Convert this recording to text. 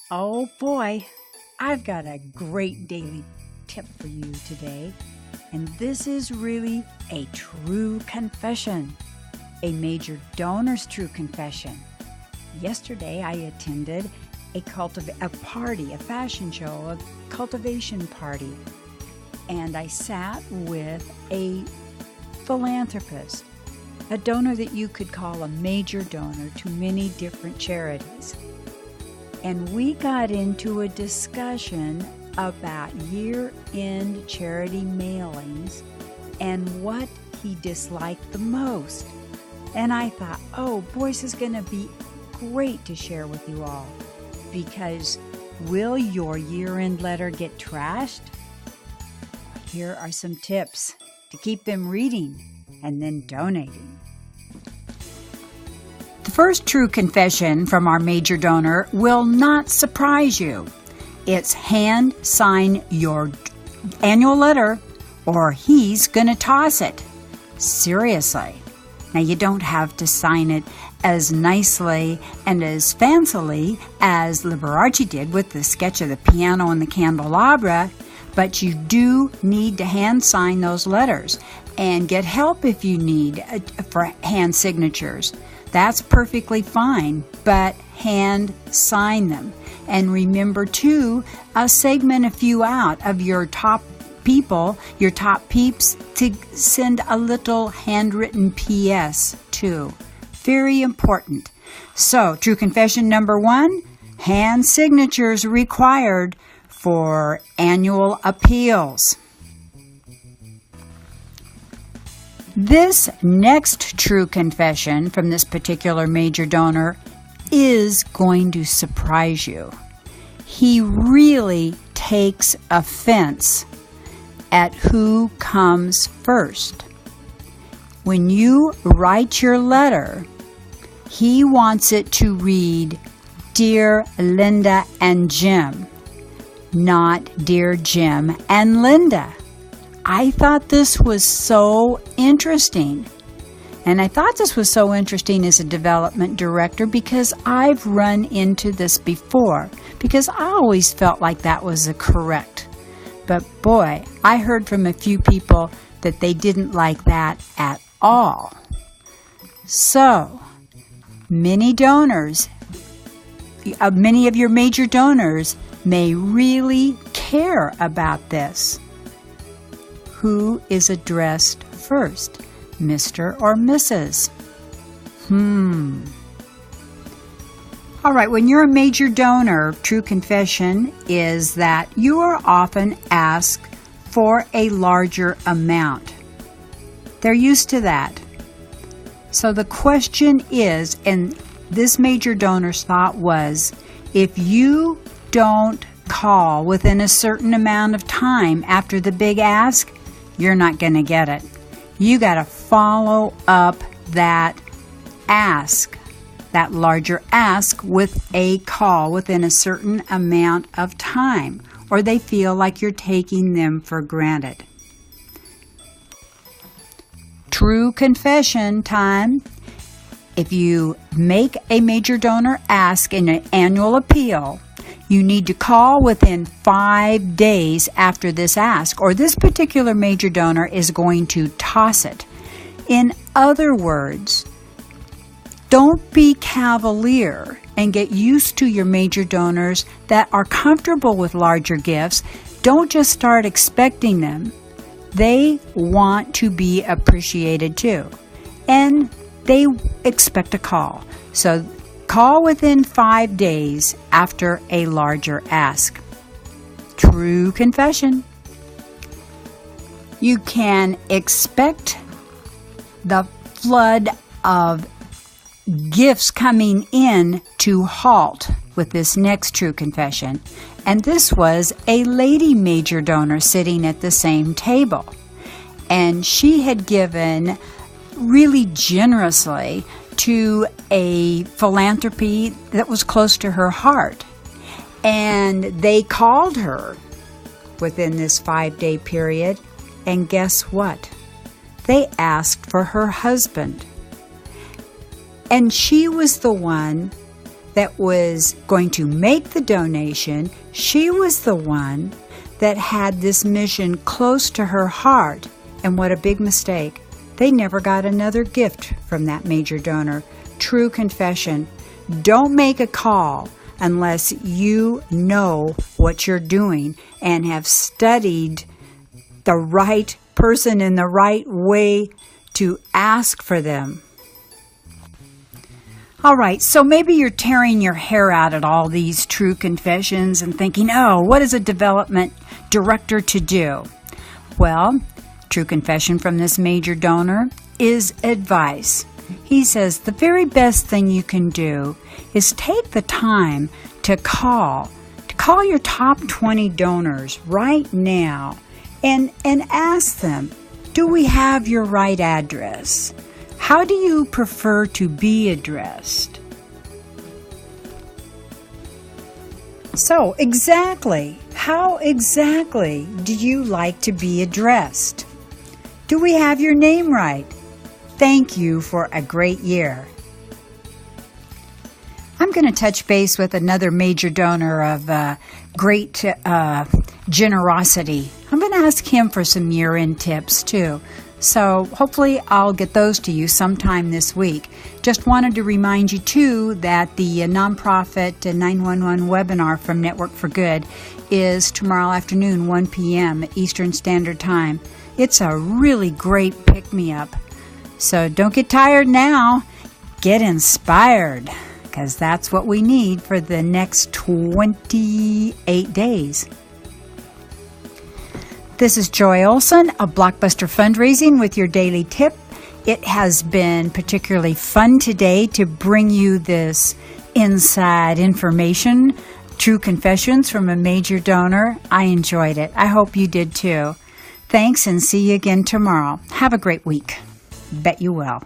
Oh boy, I've got a great daily tip for you today, and this is really a true confession, a major donor's true confession. Yesterday I attended a party, a fashion show, a cultivation party, and I sat with a philanthropist, a donor that you could call a major donor to many different charities. And we got into a discussion about year-end charity mailings and what he disliked the most. And I thought, oh, boy, this is going to be great to share with you all, because will your year-end letter get trashed? Here are some tips to keep them reading and then donating. The first true confession from our major donor will not surprise you. It's hand sign your annual letter or he's going to toss it. Seriously. Now, you don't have to sign it as nicely and as fancily as Liberace did with the sketch of the piano and the candelabra, but you do need to hand sign those letters and get help if you need for hand signatures. That's perfectly fine, but hand sign them. And remember, too, segment a few out of your top people, your top peeps, to send a little handwritten PS, too. Very important. So, true confession number 1, hand signatures required for annual appeals. This next true confession from this particular major donor is going to surprise you. He really takes offense at who comes first. When you write your letter, he wants it to read, Dear Linda and Jim, not Dear Jim and Linda. I thought this was so interesting. And I thought this was so interesting as a development director because I've run into this before, because I always felt like that was correct. But boy, I heard from a few people that they didn't like that at all. So, many donors, many of your major donors may really care about this. Who is addressed first, Mr. or Mrs.? All right, when you're a major donor, true confession is that you are often asked for a larger amount. They're used to that. So the question is, and this major donor's thought was, if you don't call within a certain amount of time after the big ask, you're not going to get it. You got to follow up that ask, that larger ask, with a call within a certain amount of time, or they feel like you're taking them for granted. True confession time. If you make a major donor ask in an annual appeal, you need to call within 5 days after this ask, or this particular major donor is going to toss it. In other words, don't be cavalier and get used to your major donors that are comfortable with larger gifts. Don't just start expecting them. They want to be appreciated too, and they expect a call. So call within 5 days after a larger ask. True confession. You can expect the flood of gifts coming in to halt with this next true confession. And this was a lady major donor sitting at the same table. And she had given really generously to a philanthropy that was close to her heart. And they called her within this 5-day period, and guess what? They asked for her husband. And she was the one that was going to make the donation. She was the one that had this mission close to her heart. And what a big mistake. They never got another gift from that major donor. True confession. Don't make a call unless you know what you're doing and have studied the right person in the right way to ask for them. All right, so maybe you're tearing your hair out at all these true confessions and thinking, oh, what is a development director to do? Well, true confession from this major donor is advice. He says the very best thing you can do is take the time to call your top 20 donors right now and ask them, do we have your right address? How do you prefer to be addressed? So, how exactly do you like to be addressed? Do we have your name right? Thank you for a great year. I'm going to touch base with another major donor of great generosity. I'm going to ask him for some year-end tips too. So hopefully I'll get those to you sometime this week. Just wanted to remind you too that the nonprofit 911 webinar from Network for Good is tomorrow afternoon, 1 p.m. Eastern Standard Time. It's a really great pick-me-up. So don't get tired now. Get inspired, because that's what we need for the next 28 days. This is Joy Olson of Blockbuster Fundraising with your daily tip. It has been particularly fun today to bring you this inside information, true confessions from a major donor. I enjoyed it. I hope you did too. Thanks, and see you again tomorrow. Have a great week. Bet you will.